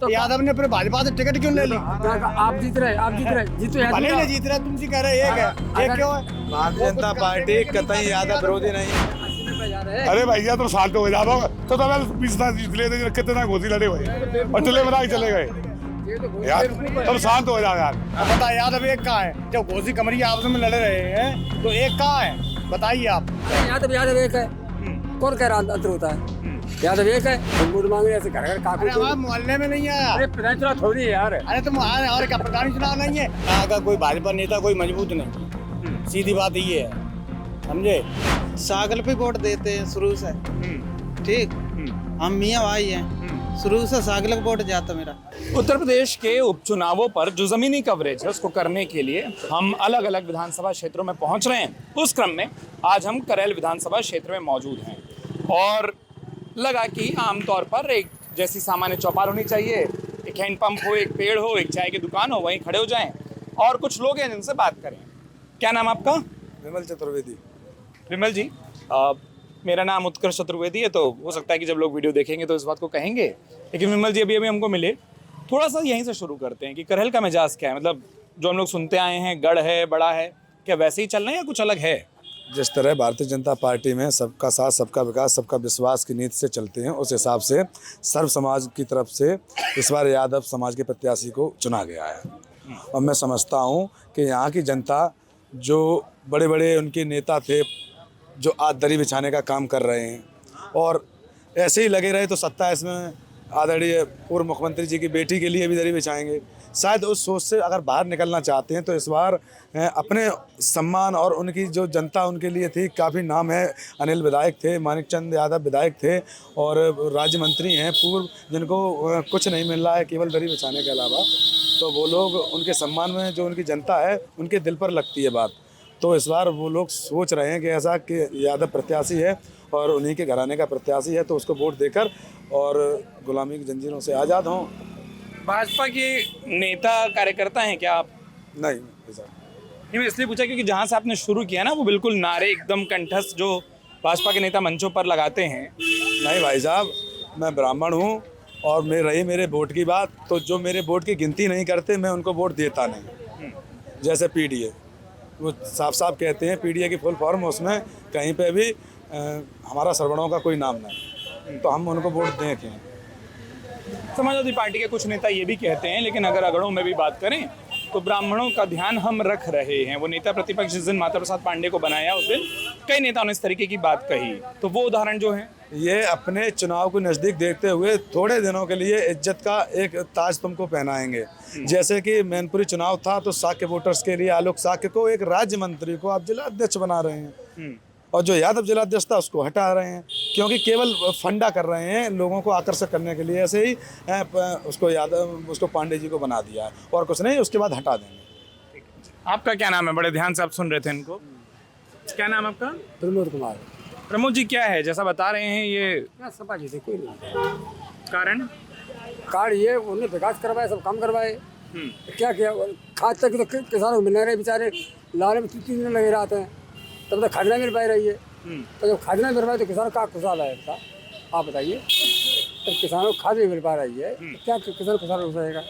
यादव ने फिर भाजपा से टिकट क्यों ले ली? आप जीत रहे जीतो भले नहीं जीत रहे, तुम जी कह रहे एक है, एक क्यों है? भारतीय जनता पार्टी कतई यादव विरोधी नहीं है। अरे भैया तुम साल तो हो जाओ तो मैं 20 साल जीत ले, कितना घोसी लड़े भाई और चले बना के चले गए यार, तुम शांत हो जाओ यार। अब बता, यादव एक कहाँ है? जब घोसी कमरिया आपस में लड़ रहे हैं तो एक कहाँ है, बताइए आप। यादव एक है, कौन कह रहा अंतर होता है? यादव एक है, वोट मांगे ऐसे घर घर काकू। हमारे मोहल्ले में नहीं आया। अरे प्रधान चुनाव थोड़ी है यार। अरे तुम और क्या प्रधान चुनाव नहीं है? यहाँ का कोई भाजपा नेता कोई मजबूत नहीं, सीधी बात ये है, समझे? सागल पे वोट देते हैं शुरू से, ठीक। हम मियाँ भाई हैं, शुरू से सागल को वोट जाता मेरा। उत्तर प्रदेश के उपचुनावों पर जो जमीनी कवरेज है उसको करने के लिए हम अलग अलग विधानसभा क्षेत्रों में पहुंच रहे हैं। उस क्रम में आज हम करेल विधानसभा क्षेत्र में मौजूद हैं और लगा कि आमतौर पर एक जैसी सामान्य चौपाल होनी चाहिए, एक हैंडपंप हो, एक पेड़ हो, एक चाय की दुकान हो, वहीं खड़े हो जाएं और कुछ लोग हैं जिनसे बात करें। क्या नाम आपका? विमल चतुर्वेदी। विमल जी, मेरा नाम उत्कर्ष चतुर्वेदी है, तो हो सकता है कि जब लोग वीडियो देखेंगे तो इस बात को कहेंगे, लेकिन विमल जी अभी हमको मिले। थोड़ा सा यहीं से शुरू करते हैं कि करेल का मिजाज क्या है, मतलब जो हम लोग सुनते आए हैं, गढ़ है, बड़ा है, क्या वैसे ही चल रहे हैं या कुछ अलग है? जिस तरह भारतीय जनता पार्टी में सबका साथ, सबका विकास, सबका विश्वास की नीति से चलते हैं, उस हिसाब से सर्व समाज की तरफ से इस बार यादव समाज के प्रत्याशी को चुना गया है। और मैं समझता हूं कि यहाँ की जनता, जो बड़े बड़े उनके नेता थे जो आज दरी बिछाने का काम कर रहे हैं और ऐसे ही लगे रहे तो 27 में आदरणीय पूर्व मुख्यमंत्री जी की बेटी के लिए भी दरी बिछाएंगे। शायद उस सोच से अगर बाहर निकलना चाहते हैं तो इस बार अपने सम्मान और उनकी जो जनता उनके लिए थी, काफ़ी नाम है, अनिल विधायक थे, मानिक चंद यादव विधायक थे और राज्य मंत्री हैं पूर्व, जिनको कुछ नहीं मिल रहा है केवल दरी बिछाने के अलावा, तो वो लोग उनके सम्मान में जो उनकी जनता है उनके दिल पर लगती है बात। तो इस बार वो लोग सोच रहे हैं कि ऐसा कि यादव प्रत्याशी है और उन्हीं के घराने का प्रत्याशी है, तो उसको वोट देकर और गुलामी की जंजीरों से आज़ाद हों। भाजपा के नेता कार्यकर्ता हैं क्या आप? नहीं मैं इसलिए पूछा क्योंकि जहाँ से आपने शुरू किया ना, वो बिल्कुल नारे एकदम कंठस्थ जो भाजपा के नेता मंचों पर लगाते हैं। नहीं भाई साहब, मैं ब्राह्मण हूँ और मेरे वोट की बात, तो जो मेरे वोट की गिनती नहीं करते मैं उनको वोट देता नहीं। जैसे पीडीए, वो साफ साफ कहते हैं पीडीए की फुल फॉर्म, उसमें कहीं पे भी हमारा श्रवणों का कोई नाम नहीं, तो हम उनको वोट दें क्यों? समाजवादी पार्टी के कुछ नेता ये भी कहते हैं, लेकिन अगर अगड़ों में भी बात करें तो ब्राह्मणों का ध्यान हम रख रहे हैं। वो नेता प्रतिपक्ष जिस दिन माता प्रसाद पांडे को बनाया उस दिन कई नेताओं ने इस तरीके की बात कही, तो वो उदाहरण जो है ये अपने चुनाव को नज़दीक देखते हुए थोड़े दिनों के लिए इज्जत का एक ताज तुमको पहनाएंगे। जैसे कि मैनपुरी चुनाव था तो साक्य वोटर्स के लिए आलोक साक्य को, एक राज्य मंत्री को आप जिला अध्यक्ष बना रहे हैं और जो यादव जिला अध्यक्ष था उसको हटा रहे हैं, क्योंकि केवल फंडा कर रहे हैं लोगों को आकर्षक करने के लिए। ऐसे ही उसको पांडे जी को बना दिया है और कुछ नहीं, उसके बाद हटा देंगे। आपका क्या नाम है? बड़े ध्यान से आप सुन रहे थे इनको। क्या नाम आपका? प्रमोद कुमार। प्रमोद जी, क्या है जैसा बता रहे हैं ये सपा जी से कोई नहीं कारण? कार्ड ये उन्होंने विकास करवाए, सब काम करवाए, क्या किया? खाद तक तो किसानों को मिलने रहे, बेचारे लाने में 3 दिन लगे रहते हैं, तब तक खाद नहीं मिल पाई रही है। तो जब खाद नहीं मिल पाए तो किसानों का खुशहाल है था, आप बताइए। जब किसानों को खाद नहीं मिल पा रही है क्या किसान खुशहाल हो जाएगा?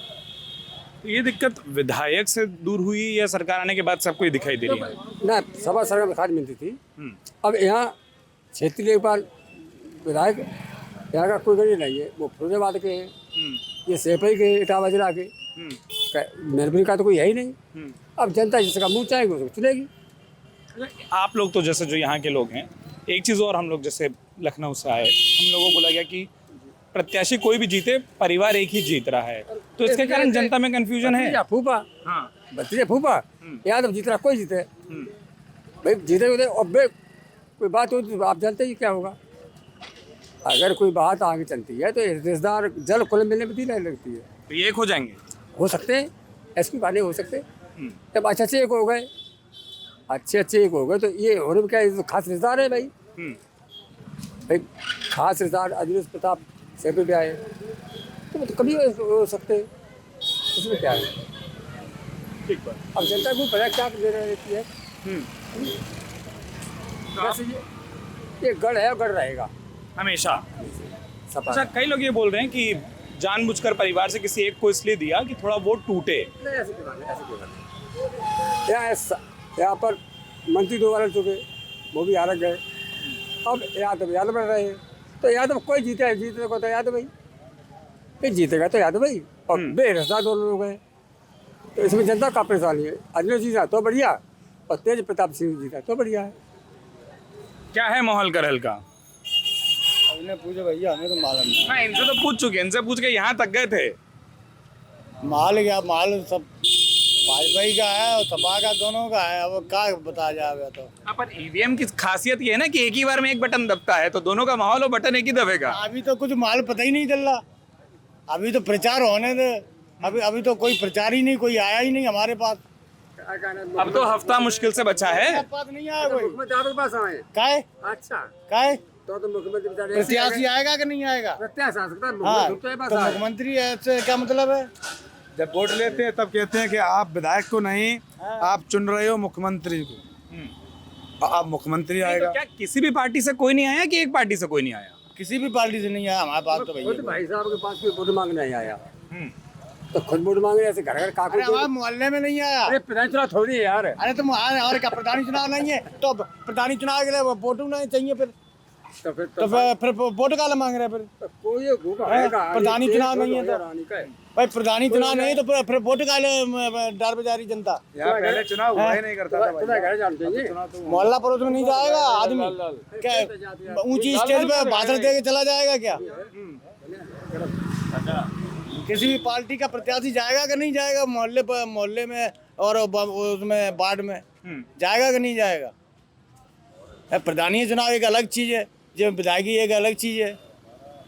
ये दिक्कत विधायक से दूर हुई या सरकार आने के बाद सबको दिखाई दे रही है? ना, सभा सरकार में खाद मिलती थी, अब यहाँ क्षेत्रीय लेखपाल विधायक यहाँ का कोई गरीब नहीं है, वो फिरोजाबाद के हैं, ये सेपई के, इटावा जिला के, मैनपुरी का तो कोई है ही नहीं। अब जनता जिसका मुँह चाहेगी उसको चुनेगी। आप लोग तो जैसे जो यहाँ के लोग हैं, एक चीज़ और, हम लोग जैसे लखनऊ से आए, हम लोगों को लगा कि प्रत्याशी कोई भी जीते, परिवार एक ही जीत रहा है, तो इसके कारण जनता में कंफ्यूजन है। फूफा, भतीजे फूफा, यादव जीत रहा, कोई जीते भाई, जीते और कोई बात हो तो आप जानते ही क्या होगा। अगर कोई बात आगे चलती है तो रिश्तेदार जल खुले मिलने में नहीं लगती है, तो ये एक हो जाएंगे, हो सकते हैं, ऐसी बातें हो सकते। जब अच्छे एक हो गए, अच्छे एक हो गए तो ये होने में क्या है, तो खास रिश्तेदार है भाई। भाई खास रिश्तेदार अजीज प्रताप सेपी पे आए तो कभी हो सकते, इसमें क्या है? ठीक बात। अब जनता को पता क्या दे रहती है। वैसे ये गढ़ है, गढ़ रहेगा हमेशा। सपा। अच्छा, कई लोग ये बोल रहे हैं कि जानबूझकर परिवार से किसी एक को इसलिए दिया कि थोड़ा वोट टूटे? नहीं, ऐसी कोई बात नहीं, ऐसी कोई बात नहीं। यहाँ पर मंत्री 2 बार चुके, वो भी हार गए। अब यादव बढ़ रहे हैं, तो यादव कोई जीते, जीतने को तो यादव भाई, फिर जीतेगा तो यादव भाई, और बेरसदार दोनों लोग हैं। तो इसमें जनता का परेशानी है। अजमेर जीता तो बढ़िया, और तेज प्रताप सिंह जीता तो बढ़िया है। क्या है माहौल करहल का? हमने पूछो भैया, हमें तो मालूम नहीं। हाँ, इनसे तो पूछ चुके, इनसे पूछ के यहाँ तक गए थे। माल क्या माल सब भाजपा का है और सपा का, दोनों का है। अब क्या बताया जाएगा? तो हाँ, पर ईवीएम की खासियत ये है ना कि एक ही बार में एक बटन दबता है, तो दोनों का माहौल और बटन एक ही दबेगा। अभी तो कुछ माल पता ही नहीं चल रहा। अभी तो प्रचार होने दे। अभी तो कोई प्रचार ही नहीं, कोई आया ही नहीं हमारे पास। अब तो हफ्ता मुश्किल से बचा है। पास नहीं आया कोई। मुख्यमंत्री आपके पास आए? काय अच्छा, काय तो मुख्यमंत्री बेचारे प्रत्याशी आएगा कि नहीं आएगा? प्रत्याशी आ सकता है, हाँ, मुख्यमंत्री के पास तो आए। मुख्यमंत्री ऐसे क्या मतलब है? जब वोट लेते हैं तब कहते हैं कि आप विधायक को नहीं, आप चुन रहे हो मुख्यमंत्री को। आप मुख्यमंत्री तो आएगा। क्या किसी भी पार्टी से कोई नहीं आया कि एक पार्टी से कोई नहीं आया? किसी भी पार्टी से नहीं आया हमारे पास तो खुद भैया। भाई साहब के पास कोई वोट मांगने नहीं आया, तो खुद वोट मांगने ऐसे घर घर काकू। अरे हमारे मोहल्ले में नहीं आया। अरे प्रधान चुनाव थोड़ी है यार। अरे तुम और क्या प्रधानी चुनाव नहीं है? तो प्रधानी चुनाव के लिए वोट नहीं चाहिए फिर? तो फिर वोट काला मांग रहे हैं फिर? कोई होगा प्रधानी चुनाव नहीं है तो भाई, प्रधानी चुनाव नहीं तो फिर वोट काले डार बेचारी जनता। यहाँ पहले चुनाव हुआ ही नहीं करता था भाई। तुम्हें घर जाना चाहिए। मोहल्ला पड़ोस में नहीं जाएगा आदमी? क्या ऊंची स्टेज पे भाषण दे के चला जाएगा क्या? किसी भी पार्टी का प्रत्याशी जाएगा कि नहीं जाएगा मोहल्ले में और उसमें वार्ड में जाएगा कि नहीं जाएगा? प्रधानी चुनाव एक अलग चीज है, जो विधायकी एक अलग चीज है,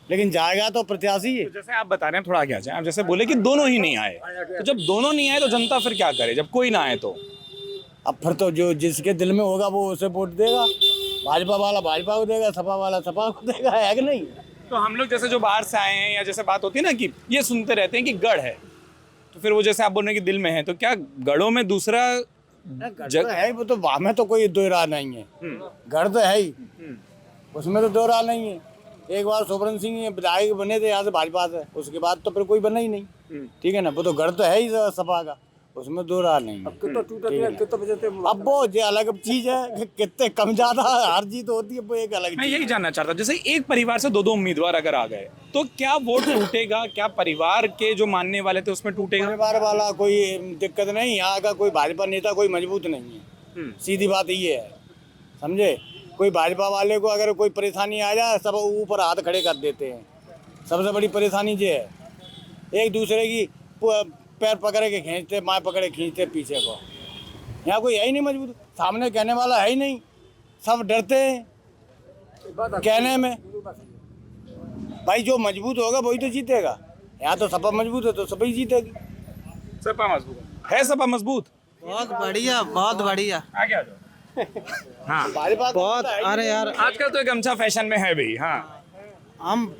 लेकिन जाएगा तो प्रत्याशी है। तो जैसे आप बता रहे हैं, थोड़ा आगे आ जाए। आप जैसे बोले कि दोनों ही नहीं आए, तो जब दोनों नहीं आए तो जनता फिर क्या करे? जब कोई ना आए तो अब फिर तो जो जिसके दिल में होगा वो उसे वोट देगा। भाजपा वाला भाजपा को देगा, सपा वाला सपा को देगा, है कि नहीं? तो हम लोग जैसे जो बाहर से आए हैं, या जैसे बात होती है ना कि ये सुनते रहते हैं कि गढ़ है, तो फिर वो जैसे आप बोल रहे हैं कि दिल में है, तो क्या गढ़ों में दूसरा तो है, वो तो वहाँ में तो कोई दो राह नहीं है। घर तो है ही, उसमें तो दो राह नहीं है। एक बार सोबरन सिंह विधायक बने थे यहाँ से भाजपा से, उसके बाद तो फिर कोई बना ही नहीं। ठीक है ना? वो तो घर तो है ही सपा का, उसमें दो राह नहीं है। अब वो जो अलग चीज है कि कितने कम ज्यादा हार जीत होती है, वो एक अलग मैं चीज। यही जानना चाहता हूँ, जैसे एक परिवार से 2-2 उम्मीदवार अगर आ गए तो क्या वोट टूटेगा? क्या परिवार के जो मानने वाले थे उसमें टूटेगा? परिवार वाला कोई दिक्कत नहीं, यहाँ का कोई भाजपा नेता कोई मजबूत नहीं है। सीधी बात ये है, समझे? कोई भाजपा वाले को अगर कोई परेशानी आ जाए, सब ऊपर हाथ खड़े कर देते हैं। सबसे बड़ी परेशानी ये है, एक दूसरे की पैर पकड़ के खींचते, माँ पकड़े खींचते पीछे को। यहाँ कोई है ही नहीं मजबूत, सामने कहने वाला है ही नहीं, सब डरते हैं कहने में। भाई जो मजबूत होगा वही तो जीतेगा। यहाँ तो सपा मजबूत है तो सपा ही जीतेगी। सपा मजबूत है, सपा मजबूत। बहुत बढ़िया, बहुत बढ़िया। आगे आ जाओ। हाँ, भाजपा बहुत। अरे यार, आजकल तो एक गमछा फैशन में है भी। हाँ, हम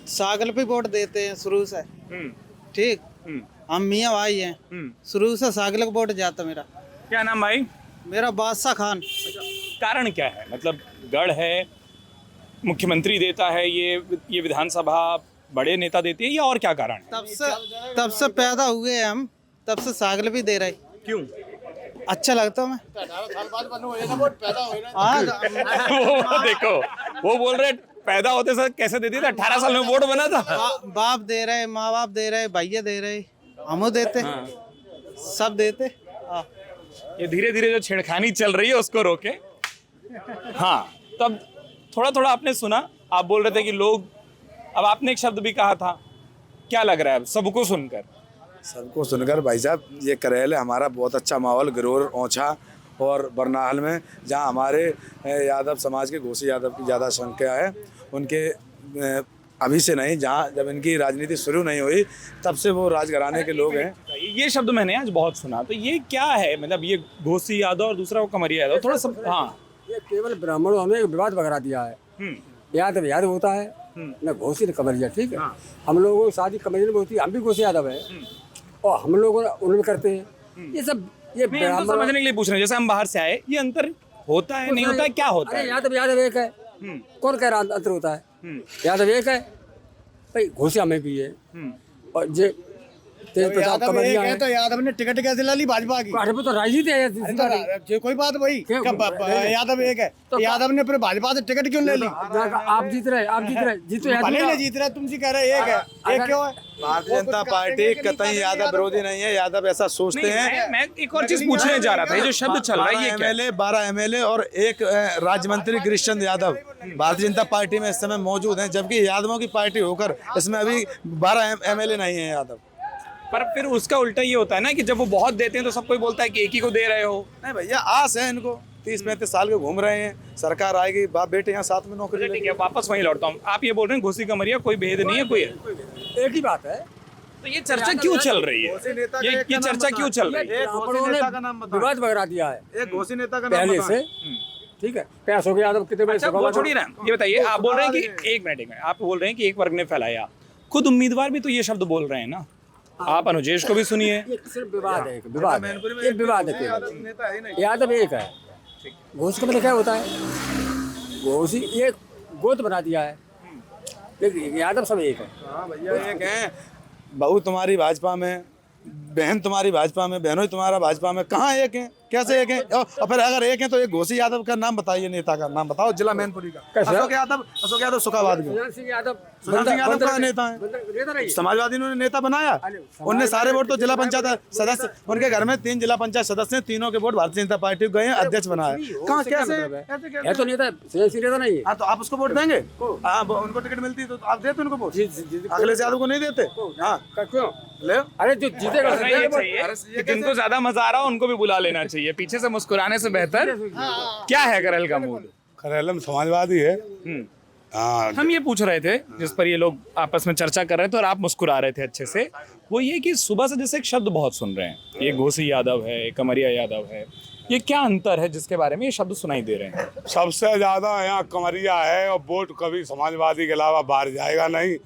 सागल पे वोट देते हैं शुरू से। ठीक, हम मियाँ भाई हैं, शुरू से सागल को वोट जाता मेरा। क्या नाम भाई? मेरा बादशाह खान। कारण क्या है? मतलब गढ़ है, मुख्यमंत्री देता है, ये विधानसभा बड़े नेता देते हैं, या और क्या कारण है? तब से पैदा हुए हम, तब से सागल भी दे रहे। क्यों? अच्छा लगता है मैं। 18 साल बाद बनो है ना वोट पैदा हो रहा हाँ, वो देखो, वो बोल रहे पैदा होते सर कैसे देती थी? 18 साल में वोट बना था। बाप दे रहे, माँ बाप दे रहे, भैया दे रहे, हम देते, सब देते। ये धीरे धीरे जो छेड़खानी चल रही है उसको रोके। हाँ, तब थोड़ा थोड़ा आपने सुना, आप बोल रहे थे कि लोग, अब आपने एक शब्द भी कहा था, क्या लग रहा है सबको सुनकर? सबको सुनकर भाई साहब, ये करेल है हमारा बहुत अच्छा माहौल गिरोर, औंछा और बरनाहल में, जहाँ हमारे यादव समाज के घोसी यादव की ज़्यादा संख्या है। उनके अभी से नहीं, जहाँ जब इनकी राजनीति शुरू नहीं हुई तब से वो राजघराने के लोग हैं। ये शब्द मैंने आज बहुत सुना, तो ये क्या है? मतलब ये घोसी यादव और दूसरा वो कमरिया यादव, थोड़ा सब। हाँ, ये केवल ब्राह्मणों में एक विवाद बगरा दिया है। यादव होता है, न घोसी न कमरिया। ठीक है, हम लोगों की शादी कमरिया में होती है, हम भी घोसी यादव है और हम लोग उनमें करते हैं। ये सब ये ब्राह्मण समझने के लिए पूछ रहे हैं, जैसे हम बाहर से आए, ये अंतर होता है नहीं होता है, क्या होता है? यादव एक है, कौन कह रहा अंतर होता है? यादव एक है, भाई घोषिया में भी है और जे तेज प्रताप यादव एक कमरिया है है। तो यादव ने टिकट कैसे ला ली भाजपा की? अरे वो तो राजनीति है जो कोई बात भाई क्यों? यादव एक है तो यादव ने फिर भाजपा से टिकट क्यों ले ली? आप जीत रहे जीतो भले नहीं जीत रहे, तुम जी कह रहे एक है, एक क्यों है? भारतीय जनता पार्टी कतई यादव विरोधी नहीं है। यादव ऐसा सोचते हैं। मैं एक और चीज पूछने जा रहा था, ये जो शब्द चल रहा है ये क्या है? 12 एमएलए और एक राज्य मंत्री गिरीश चंद्र यादव भारतीय जनता पार्टी में इस समय मौजूद हैं, जबकि यादवों की पार्टी होकर इसमें अभी 12 एमएलए नहीं है यादव। पर फिर उसका उल्टा ये होता है ना कि जब वो बहुत देते हैं तो सब कोई बोलता है कि एक ही को दे रहे हो। नहीं भैया, आस है इनको, 30-35 साल के घूम रहे हैं, सरकार आएगी, बाप बेटे यहाँ साथ में नौकरी ठीक है, वापस वहीं लौटता हूँ। आप ये बोल रहे हैं घोसी कमरिया कोई भेद नहीं है, कोई है। एक ही बात है। तो ये चर्चा क्यों चल रही है? ये चर्चा क्यों चल रही है? ब्राह्मणों ने विवाद वगैरह दिया है एक घोसी नेता का पहले से, ठीक है। पैसों के यादव कितने बड़े अच्छा, वो छोड़िए ना, ये बताइए, आप बोल रहे हैं कि एक मिनट आप बोल रहे हैं कि एक वर्ग ने फैलाया, खुद उम्मीदवार भी तो ये शब्द बोल रहे हैं ना। आप अनुजेश को भी सुनिए। ये सिर्फ विवाद है, विवाद है, ये विवाद है केवल। यादव एक है, घोष का मतलब क्या होता है? घोषी एक गोद बना दिया है, लेकिन यादव सब एक है। हाँ भैया, एक है, बहू तुम्हारी भाजपा में, बहन तुम्हारी भाजपा में, बहनों तुम्हारा भाजपा में, कहाँ एक है? कैसे एक है? और फिर अगर एक है तो एक घोसी यादव का नाम बताइए, नेता का नाम बताओ, जिला मैनपुरी का। अशोक यादव सुखाबाद में। सुशांत सिंह यादव का नेता है, समाजवादी ने नेता बनाया, उनने सारे वोट तो जिला पंचायत सदस्य, उनके घर में 3 जिला पंचायत सदस्य हैं, तीनों के वोट भारतीय जनता पार्टी को गए हैं, अध्यक्ष बनाया। कहाँ कैसे है? तो नेता सुशांत सिंह नेता नहीं है। हाँ, तो आप उसको वोट देंगे? हाँ, उनको टिकट मिलती है तो आप देते उनको वोट? अखिलेश यादव को नहीं देते? हाँ, क्यों? ले। अरे जो जीतेगा ये चाहिए कि जिनको ज्यादा मजा आ रहा हो उनको भी बुला लेना चाहिए, पीछे से मुस्कुराने से बेहतर क्या है करेल का मूड? करेलम समाजवादी है। हाँ, हम ये पूछ रहे थे, जिस पर ये लोग आपस में चर्चा कर रहे थे और आप मुस्कुरा रहे थे अच्छे से, वो ये कि सुबह से जैसे एक शब्द बहुत सुन रहे हैं, ये घोसी यादव है, कमरिया यादव है, ये क्या अंतर है जिसके बारे में ये शब्द सुनाई दे रहे हैं? सबसे ज्यादा यहाँ कमरिया है और वोट कभी समाजवादी के अलावा बाहर जाएगा नहीं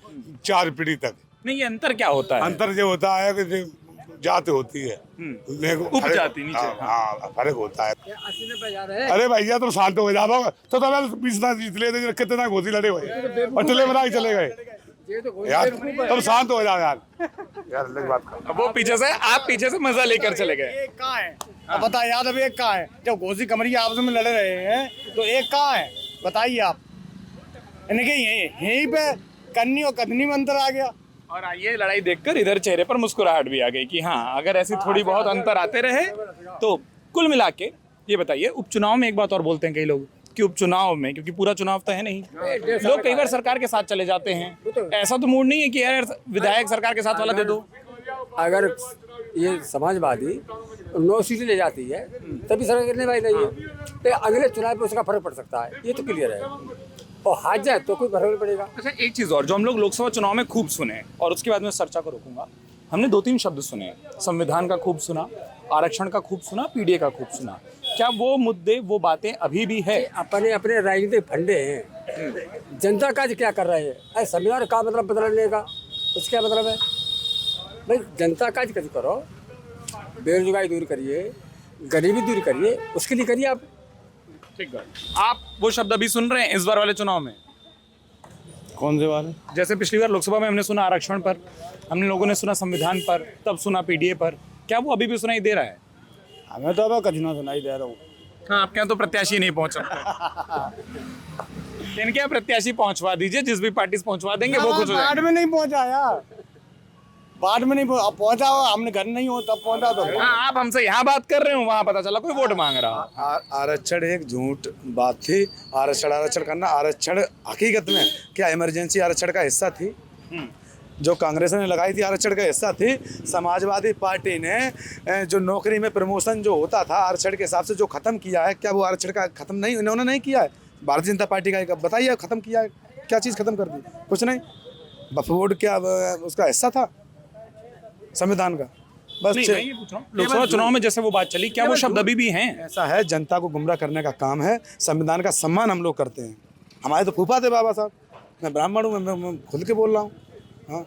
4 पीढ़ी तक। नहीं, ये अंतर क्या होता है? अंतर जो होता है कि जाति होती है, उपजाति नीचे। हाँ, फर्क होता है। 80-90 याद है। अरे भैया तुम शांत हो जाओ तो बीच जीत लेते, कितना घोसी लड़े हुए और टले बना के चले गए यार। तुम शांत हो जाओ यार अलग बात करो। वो पीछे से, आप पीछे से मजा लेकर चले गए। एक कहाँ है? अब बता, यादव एक कहाँ है? जब घोसी कमरिया आपस में लड़ रहे हैं तो एक कहाँ है? बताइए आप। इनके यहीं पे कन्नी और कदनी में अंतर आ गया। और ये लड़ाई देखकर इधर चेहरे पर मुस्कुराहट भी आ गई कि हाँ, अगर ऐसी थोड़ी बहुत अंतर आते रहे तो कुल मिला के ये बताइए, उपचुनाव में एक बात और बोलते हैं कई लोग कि उपचुनाव में, क्योंकि पूरा चुनाव तो है नहीं, लोग कई बार सरकार के साथ चले जाते हैं, ऐसा तो मूड नहीं है कि यार विधायक सरकार के साथ वाला दे दो। अगर ये समाजवादी 9 सीटें ले जाती है तभी सरकार करने वाली नहीं है, तो अगले चुनाव पे उसका फर्क पड़ सकता है, ये तो क्लियर है। और हार जाए तो कोई फर्क नहीं पड़ेगा। अच्छा, एक चीज़ और जो हम लोग लोकसभा चुनाव में खूब सुने, और उसके बाद मैं चर्चा को रोकूंगा, हमने 2-3 शब्द सुने, संविधान का खूब सुना, आरक्षण का खूब सुना, पीडीए का खूब सुना। क्या वो मुद्दे, वो बातें अभी भी है? अपने अपने राजनीतिक फंडे हैं, जनता का क्या कर रहे हैं? अरे संविधान का मतलब बदलने का उसका क्या मतलब है? भाई जनता का कैसे करो, बेरोजगारी दूर करिए, गरीबी दूर करिए, उसके लिए करिए आप। ठीक है, आप वो शब्द अभी सुन रहे हैं इस बार वाले चुनाव में? कौन से वाले? जैसे पिछली बार लोकसभा में हमने सुना आरक्षण पर, हमने लोगों ने सुना संविधान पर, तब सुना पीडीए पर, क्या वो अभी भी सुनाई दे रहा है? हमें तो अब कहीं ना सुनाई दे रहा हूँ। हाँ, आपके यहाँ तो प्रत्याशी नहीं पहुंच सकते। इनके यहाँ प्रत्याशी पहुंचवा दीजिए, जिस भी पार्टी से पहुंचवा देंगे वो खुश हो बाढ़ जाएंगे। में नहीं पहुंचा यार, बाढ़ में नहीं पहुंचा, हमने घर नहीं हो तब पहुंचा तो। हाँ, आप हमसे यहाँ बात कर रहे हो, वहाँ पता चला कोई वोट मांग रहा। आरक्षण एक झूठ बात थी। आरक्षण करना, आरक्षण हकीकत में क्या इमरजेंसी आरक्षण का हिस्सा थी? जो कांग्रेस ने लगाई थी आरक्षण का हिस्सा थी। समाजवादी पार्टी ने जो नौकरी में प्रमोशन जो होता था आरक्षण के हिसाब से जो खत्म किया है, क्या वो आरक्षण का खत्म नहीं, इन्होंने नहीं किया है? भारतीय जनता पार्टी का बताइए खत्म किया है, क्या चीज़ खत्म कर दी? कुछ नहीं। वक्फ बोर्ड क्या उसका हिस्सा था संविधान का? बस नहीं, मैं ये पूछ रहा हूँ, लोकसभा चुनाव में जैसे वो बात चली, क्या वो शब्द अभी भी हैं? ऐसा है, जनता को गुमराह करने का काम है। संविधान का सम्मान हम लोग करते हैं। हमारे तो फूफा थे बाबा साहब, मैं ब्राह्मण हूँ, मैं खुल के बोल रहा हूँ। हाँ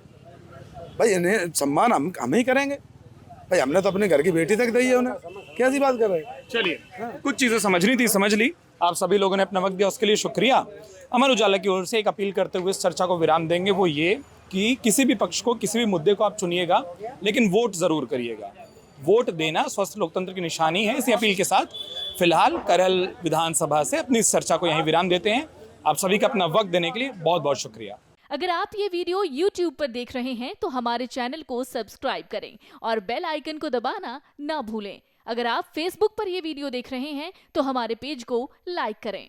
भाई, इन्हें सम्मान हम ही करेंगे भाई, हमने तो अपने घर की बेटी तक दी है उन्हें, कैसी बात कर रहे हैं? चलिए, कुछ चीज़ें समझनी थी, समझ ली। आप सभी लोगों ने अपना वक्त दिया, उसके लिए शुक्रिया। अमर उजाला की ओर से एक अपील करते हुए इस चर्चा को विराम देंगे, वो ये कि किसी भी पक्ष को, किसी भी मुद्दे को आप चुनिएगा, लेकिन वोट जरूर करिएगा। वोट देना स्वस्थ लोकतंत्र की निशानी है। इसी अपील के साथ फिलहाल करैल विधानसभा से अपनी इस चर्चा को यहीं विराम देते हैं। आप सभी का अपना वक्त देने के लिए बहुत बहुत शुक्रिया। अगर आप ये वीडियो YouTube पर देख रहे हैं तो हमारे चैनल को सब्सक्राइब करें और बेल आइकन को दबाना ना भूलें। अगर आप Facebook पर ये वीडियो देख रहे हैं तो हमारे पेज को लाइक करें।